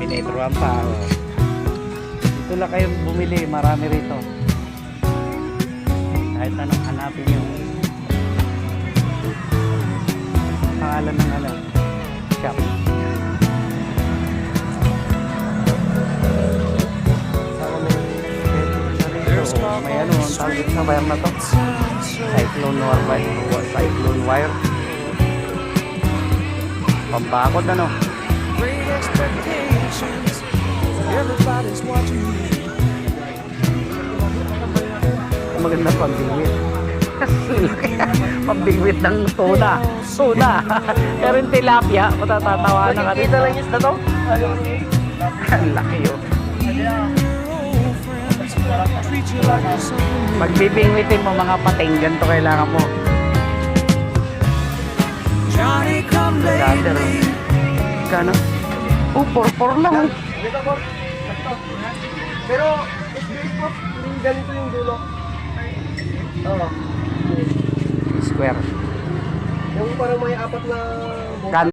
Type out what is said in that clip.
Pinetruan pa. Dito lang kayo bumili, marami rito. Kahit anong hanapin nyo. Pangalan ng shop. May ano, ang tawag sa wire na to? Cyclone wire. Cyclone wire. Pambakod ano? Great expectations. Everybody's watching you. Maganda pambingwit. Pambingwit ng tuna. Tuna. Pero yung tilapia, matatawa na ka rin. Kita lang isda to? Ang laki yun. Treat you like a son. Pagbibingwitin mo mga pating, ganito kailangan mo. Johnny come Gather. lately. Kano? Oh, 4-4 lang. Dito po. Ito. Pero, yung ganito yung dulo. Oo. Square. Yung parang may apat na Kano?